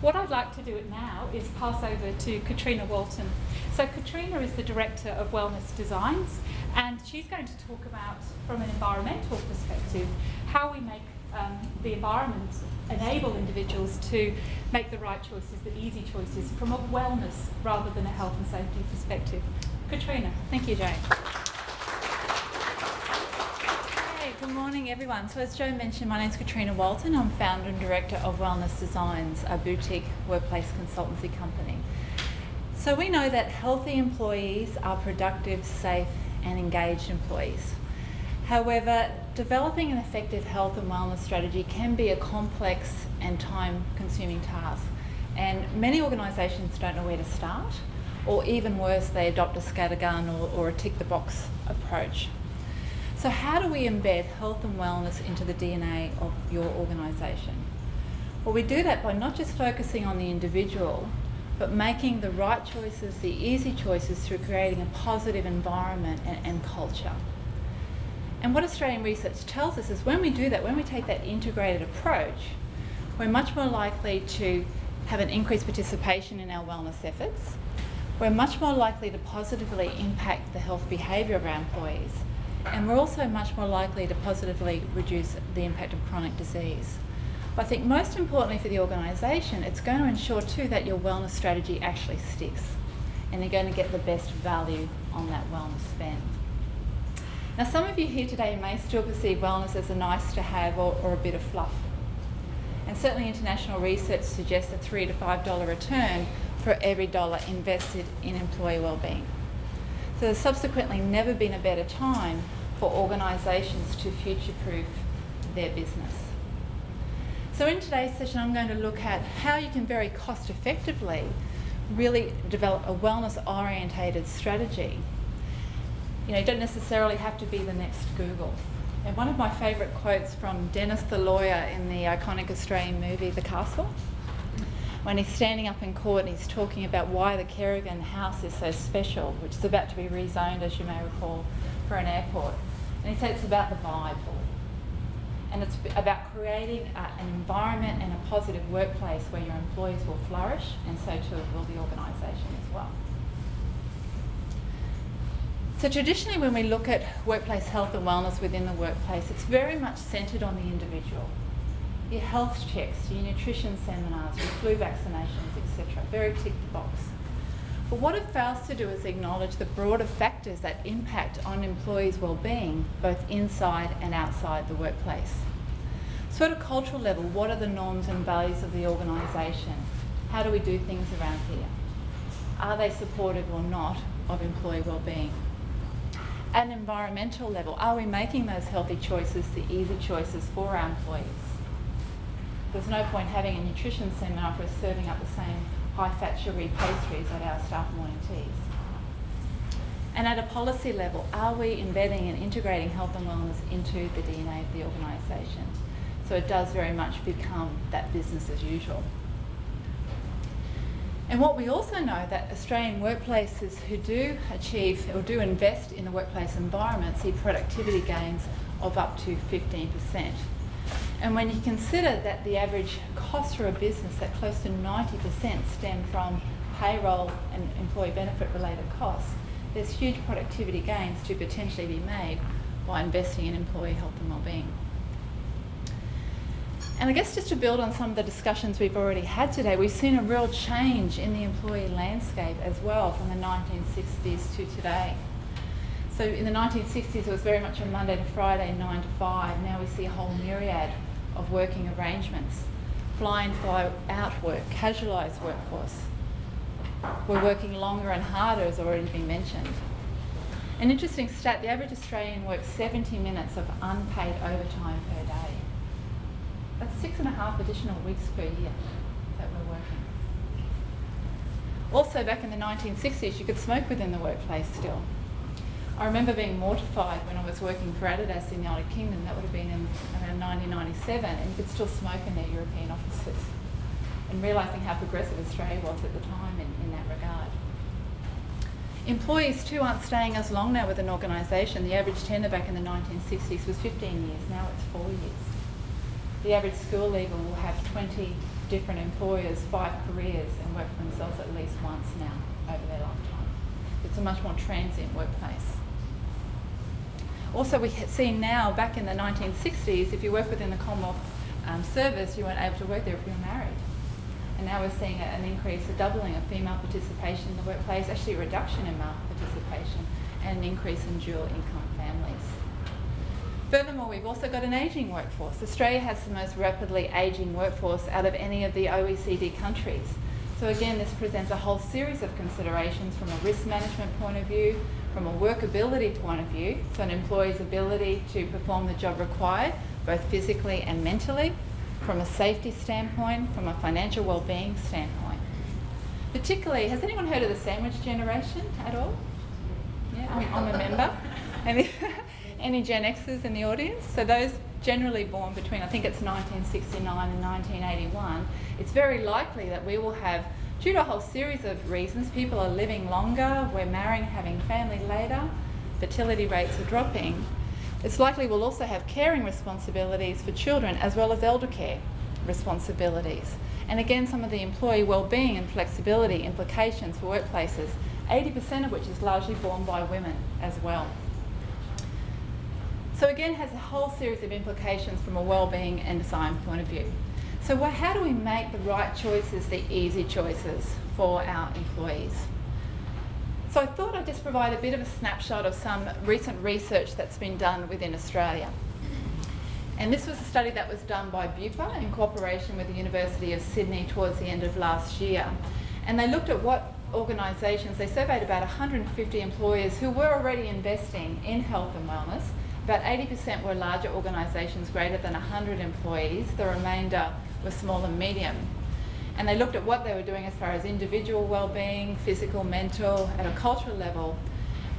What I'd like to do now is pass over to Katrina Walton. So Katrina is the Director of Wellness Designs, and she's going to talk about, from an environmental perspective, how we make the environment enable individuals to make the right choices, the easy choices, from a wellness rather than a health and safety perspective. Katrina. Thank you, Jo. Good morning, everyone. So as Jo mentioned, my name is Katrina Walton. I'm founder and director of Wellness Designs, a boutique workplace consultancy company. So we know that healthy employees are productive, safe and engaged employees. However, developing an effective health and wellness strategy can be a complex and time-consuming task. And many organisations don't know where to start, or even worse, they adopt a scattergun or a tick-the-box approach. So how do we embed health and wellness into the DNA of your organisation? Well, we do that by not just focusing on the individual, but making the right choices, the easy choices, through creating a positive environment and culture. And what Australian research tells us is when we do that, when we take that integrated approach, we're much more likely to have an increased participation in our wellness efforts. We're much more likely to positively impact the health behaviour of our employees. And we're also much more likely to positively reduce the impact of chronic disease. But I think most importantly for the organisation, it's going to ensure too that your wellness strategy actually sticks and you're going to get the best value on that wellness spend. Now, some of you here today may still perceive wellness as a nice to have or a bit of fluff. And certainly international research suggests a $3 to $5 return for every dollar invested in employee wellbeing. So there's subsequently never been a better time for organisations to future-proof their business. So in today's session, I'm going to look at how you can very cost-effectively really develop a wellness-orientated strategy. You know, you don't necessarily have to be the next Google. And one of my favourite quotes from Dennis the lawyer in the iconic Australian movie The Castle, when he's standing up in court and he's talking about why the Kerrigan house is so special, which is about to be rezoned, as you may recall, for an airport. And he said it's about the vibe. And it's about creating an environment and a positive workplace where your employees will flourish, and so too will the organisation as well. So traditionally when we look at workplace health and wellness within the workplace, it's very much centred on the individual. Your health checks, your nutrition seminars, your flu vaccinations, etc. Very tick the box. But what it fails to do is acknowledge the broader factors that impact on employees' well-being, both inside and outside the workplace. So at a cultural level, what are the norms and values of the organisation? How do we do things around here? Are they supportive or not of employee well-being? At an environmental level, are we making those healthy choices, the easy choices for our employees? There's no point having a nutrition seminar if we're serving up the same high-fat sugary pastries at our staff morning teas. And at a policy level, are we embedding and integrating health and wellness into the DNA of the organisation? So it does very much become that business as usual. And what we also know that Australian workplaces who do achieve or do invest in the workplace environment see productivity gains of up to 15%. And when you consider that the average cost for a business, that close to 90% stem from payroll and employee benefit related costs, there's huge productivity gains to potentially be made by investing in employee health and wellbeing. And I guess just to build on some of the discussions we've already had today, we've seen a real change in the employee landscape as well from the 1960s to today. So in the 1960s, it was very much a Monday to Friday, 9 to 5. Now we see a whole myriad of working arrangements. Fly in, fly out work, casualised workforce. We're working longer and harder, as already been mentioned. An interesting stat, the average Australian works 70 minutes of unpaid overtime per day. That's 6.5 additional weeks per year that we're working. Also, back in the 1960s, you could smoke within the workplace still. I remember being mortified when I was working for Adidas in the United Kingdom. That would have been in around 1997, and you could still smoke in their European offices, and realising how progressive Australia was at the time in that regard. Employees too aren't staying as long now with an organisation. The average tenure back in the 1960s was 15 years, now it's 4 years. The average school leaver will have 20 different employers 5 careers and work for themselves at least once now over their lifetime. It's a much more transient workplace. Also, we see now, back in the 1960s, if you work within the Commonwealth Service, you weren't able to work there if you were married. And now we're seeing an increase, a doubling of female participation in the workplace, actually a reduction in male participation, and an increase in dual income families. Furthermore, we've also got an ageing workforce. Australia has the most rapidly ageing workforce out of any of the OECD countries. So again, this presents a whole series of considerations from a risk management point of view, from a workability point of view, so an employee's ability to perform the job required, both physically and mentally, from a safety standpoint, from a financial well-being standpoint. Particularly, has anyone heard of the sandwich generation at all? Yeah, I'm a member. Any Gen Xers in the audience? So those generally born between, I think it's 1969 and 1981, it's very likely that we will have, due to a whole series of reasons, people are living longer, we're marrying, having family later, fertility rates are dropping. It's likely we'll also have caring responsibilities for children as well as elder care responsibilities. And again, some of the employee well-being and flexibility implications for workplaces, 80% of which is largely borne by women as well. So again, has a whole series of implications from a well-being and design point of view. So how do we make the right choices, the easy choices for our employees? So I thought I'd just provide a bit of a snapshot of some recent research that's been done within Australia. And this was a study that was done by BUPA in cooperation with the University of Sydney towards the end of last year. And they looked at what organisations, they surveyed about 150 employers who were already investing in health and wellness. About 80% were larger organisations greater than 100 employees. The remainder were small and medium. And they looked at what they were doing as far as individual well-being, physical, mental, at a cultural level.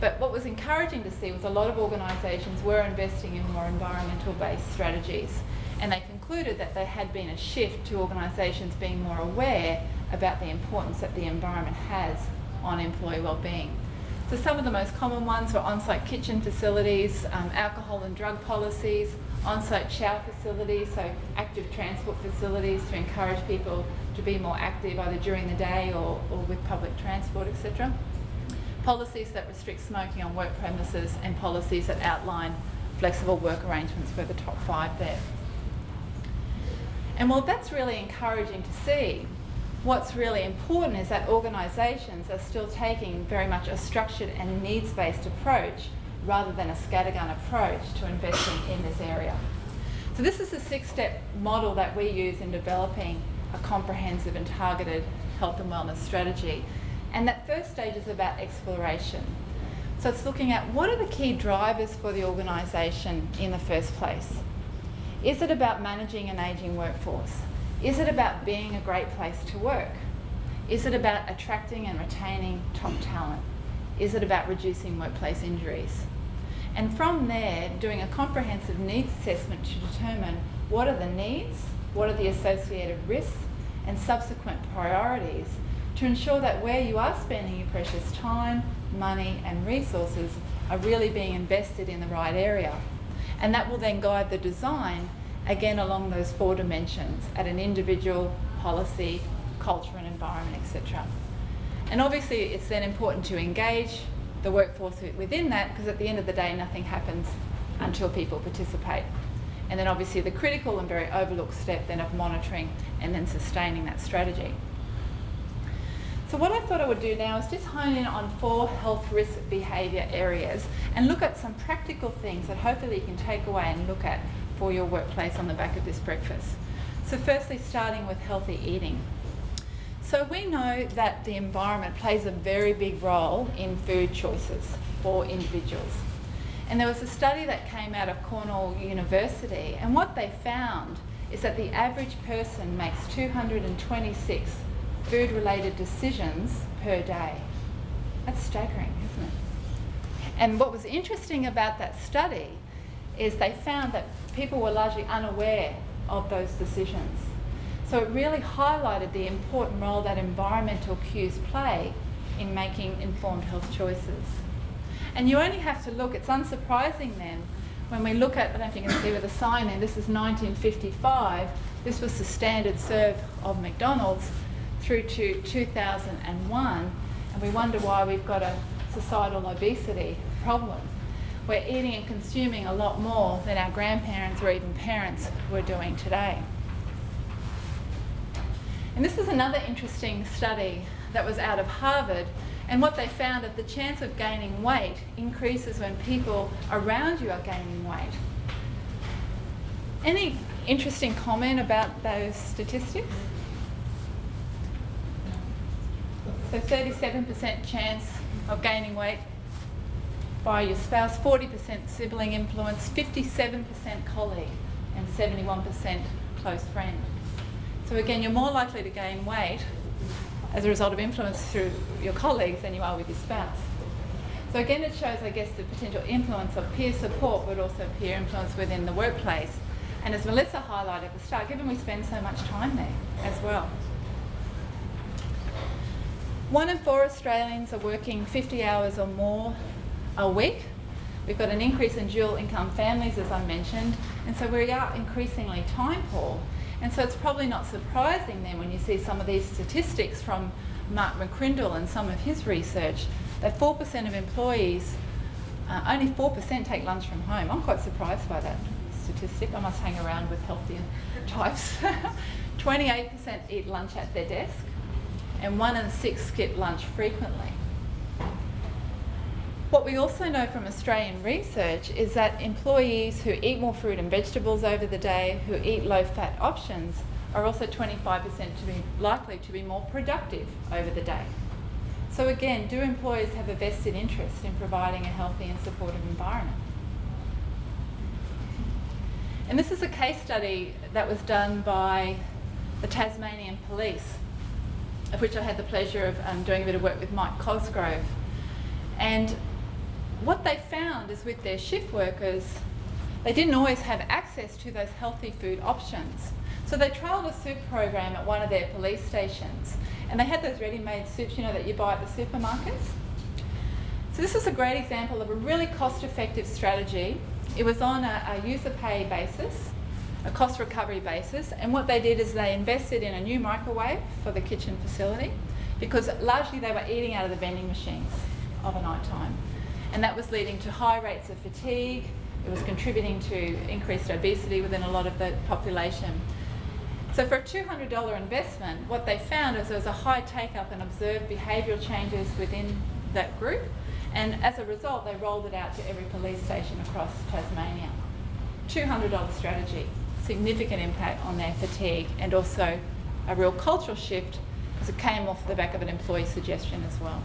But what was encouraging to see was a lot of organisations were investing in more environmental-based strategies. And they concluded that there had been a shift to organisations being more aware about the importance that the environment has on employee well-being. So some of the most common ones were on-site kitchen facilities, alcohol and drug policies, on-site shower facilities, so active transport facilities to encourage people to be more active either during the day or with public transport, etc. Policies that restrict smoking on work premises, and policies that outline flexible work arrangements were the top 5 there. And while that's really encouraging to see, what's really important is that organisations are still taking very much a structured and needs-based approach rather than a scattergun approach to investing in this area. So this is a 6-step model that we use in developing a comprehensive and targeted health and wellness strategy. And that first stage is about exploration. So it's looking at what are the key drivers for the organisation in the first place. Is it about managing an ageing workforce? Is it about being a great place to work? Is it about attracting and retaining top talent? Is it about reducing workplace injuries? And from there, doing a comprehensive needs assessment to determine what are the needs, what are the associated risks, and subsequent priorities to ensure that where you are spending your precious time, money, and resources are really being invested in the right area. And that will then guide the design, again, along those 4 dimensions at an individual, policy, culture and environment, etc. And obviously it's then important to engage the workforce within that, because at the end of the day nothing happens until people participate. And then obviously the critical and very overlooked step then of monitoring and then sustaining that strategy. So what I thought I would do now is just hone in on 4 health risk behaviour areas and look at some practical things that hopefully you can take away and look at for your workplace on the back of this breakfast. So firstly, starting with healthy eating. So we know that the environment plays a very big role in food choices for individuals. And there was a study that came out of Cornell University, and what they found is that the average person makes 226 food-related decisions per day. That's staggering, isn't it? And what was interesting about that study is they found that people were largely unaware of those decisions. So it really highlighted the important role that environmental cues play in making informed health choices. And you only have to look, it's unsurprising then, when we look at, I don't know if you can see with a sign there, this is 1955, This was the standard serve of McDonald's through to 2001, and we wonder why we've got a societal obesity problem. We're eating and consuming a lot more than our grandparents or even parents were doing today. And this is another interesting study that was out of Harvard, and what they found is the chance of gaining weight increases when people around you are gaining weight. Any interesting comment about those statistics? So 37% chance of gaining weight by your spouse, 40% sibling influence, 57% colleague, and 71% close friend. So again, you're more likely to gain weight as a result of influence through your colleagues than you are with your spouse. So again, it shows, I guess, the potential influence of peer support, but also peer influence within the workplace. And as Melissa highlighted at the start, given we spend so much time there as well. 1 in 4 Australians are working 50 hours or more a week. We've got an increase in dual income families, as I mentioned, and so we are increasingly time poor. And so it's probably not surprising then when you see some of these statistics from Mark McCrindle and some of his research, that 4% of employees, only 4% take lunch from home. I'm quite surprised by that statistic. I must hang around with healthier types. 28% eat lunch at their desk, and 1 in 6 skip lunch frequently. What we also know from Australian research is that employees who eat more fruit and vegetables over the day, who eat low-fat options, are also 25% likely to be more productive over the day. So again, do employers have a vested interest in providing a healthy and supportive environment? And this is a case study that was done by the Tasmanian Police, of which I had the pleasure of doing a bit of work with Mike Cosgrove. And what they found is with their shift workers, they didn't always have access to those healthy food options. So they trialled a soup program at one of their police stations, and they had those ready-made soups, you know, that you buy at the supermarkets. So this is a great example of a really cost-effective strategy. It was on a user pay basis, a cost recovery basis, and what they did is they invested in a new microwave for the kitchen facility, because largely they were eating out of the vending machines of a night time. And that was leading to high rates of fatigue. It was contributing to increased obesity within a lot of the population. So for a $200 investment, what they found is there was a high take-up and observed behavioural changes within that group. And as a result, they rolled it out to every police station across Tasmania. $200 strategy, significant impact on their fatigue, and also a real cultural shift as it came off the back of an employee suggestion as well.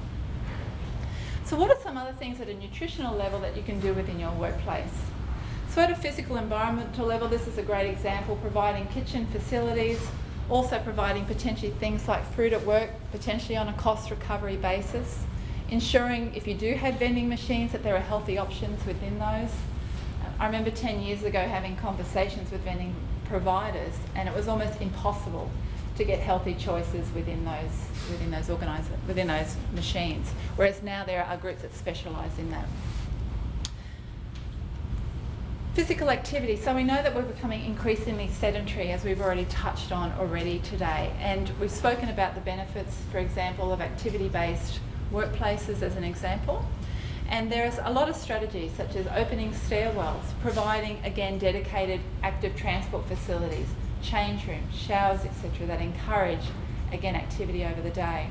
So what are some other things at a nutritional level that you can do within your workplace? So at a physical environmental level, this is a great example, providing kitchen facilities, also providing potentially things like fruit at work, potentially on a cost recovery basis, ensuring if you do have vending machines that there are healthy options within those. I remember 10 years ago having conversations with vending providers, and it was almost impossible to get healthy choices within those machines, whereas now there are groups that specialise in that. Physical activity. So we know that we're becoming increasingly sedentary, as we've already touched on today, and we've spoken about the benefits, for example, of activity-based workplaces as an example. And there's a lot of strategies such as opening stairwells, providing, again, dedicated active transport facilities, change rooms, showers, etc., that encourage, again, activity over the day.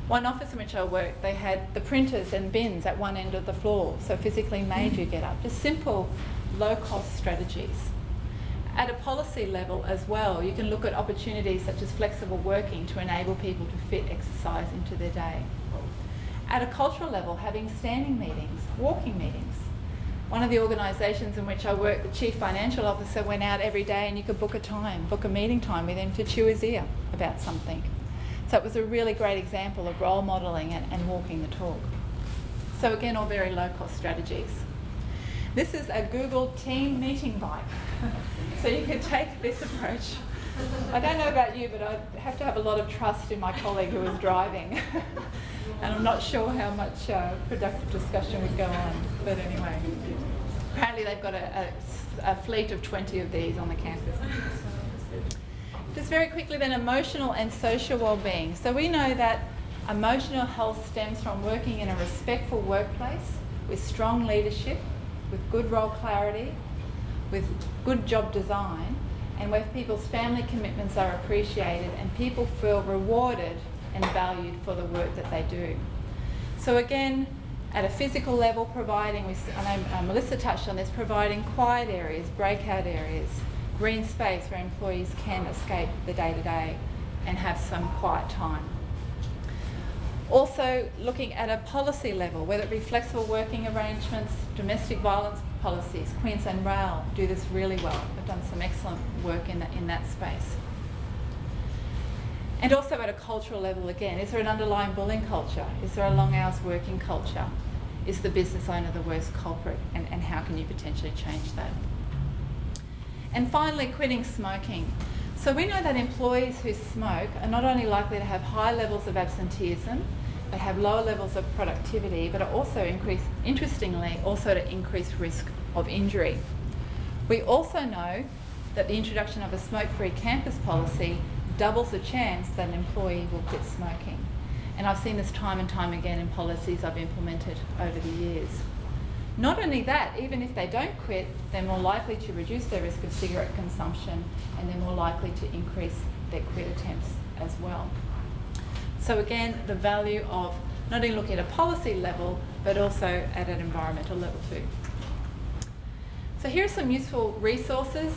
One office in which I worked, they had the printers and bins at one end of the floor, so physically made you get up. Just simple, low-cost strategies. At a policy level as well, you can look at opportunities such as flexible working to enable people to fit exercise into their day. At a cultural level, having standing meetings, walking meetings. One of the organisations in which I worked, the chief financial officer went out every day and you could book a meeting time with him to chew his ear about something. So it was a really great example of role modelling and walking the talk. So again, all very low-cost strategies. This is a Google team meeting bike. So you could take this approach. I don't know about you, but I have to have a lot of trust in my colleague who was driving. And I'm not sure how much productive discussion would go on. But anyway, apparently they've got a fleet of 20 of these on the campus. Just very quickly then, emotional and social well-being. So we know that emotional health stems from working in a respectful workplace with strong leadership, with good role clarity, with good job design, and where people's family commitments are appreciated and people feel rewarded and valued for the work that they do. So again, at a physical level, providing, I know Melissa touched on this, providing quiet areas, breakout areas, green space where employees can escape the day-to-day and have some quiet time. Also looking at a policy level, whether it be flexible working arrangements, domestic violence policies. Queensland Rail do this really well. They've done some excellent work in that space. And also at a cultural level again, is there an underlying bullying culture? Is there a long hours working culture? Is the business owner the worst culprit, and how can you potentially change that? And finally, quitting smoking. So we know that employees who smoke are not only likely to have high levels of absenteeism, they have lower levels of productivity, but are also interestingly, to increased risk of injury. We also know that the introduction of a smoke-free campus policy doubles the chance that an employee will quit smoking. And I've seen this time and time again in policies I've implemented over the years. Not only that, even if they don't quit, they're more likely to reduce their risk of cigarette consumption, and they're more likely to increase their quit attempts as well. So again, the value of not only looking at a policy level, but also at an environmental level too. So here are some useful resources.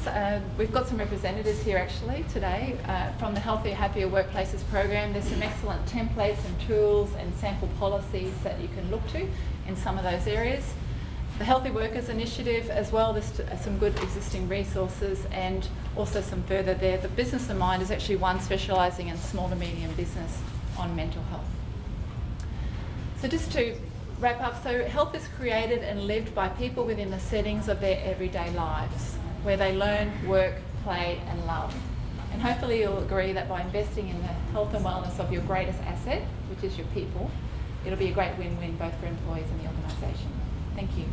We've got some representatives here actually today from the Healthier, Happier Workplaces program. There's some excellent templates and tools and sample policies that you can look to in some of those areas. The Healthy Workers Initiative as well, there's some good existing resources, and also some further there. The Business of Mind is actually one specialising in small to medium business on mental health. So just to wrap up, so health is created and lived by people within the settings of their everyday lives, where they learn, work, play and love. And hopefully you'll agree that by investing in the health and wellness of your greatest asset, which is your people, it'll be a great win-win both for employees and the organisation. Thank you.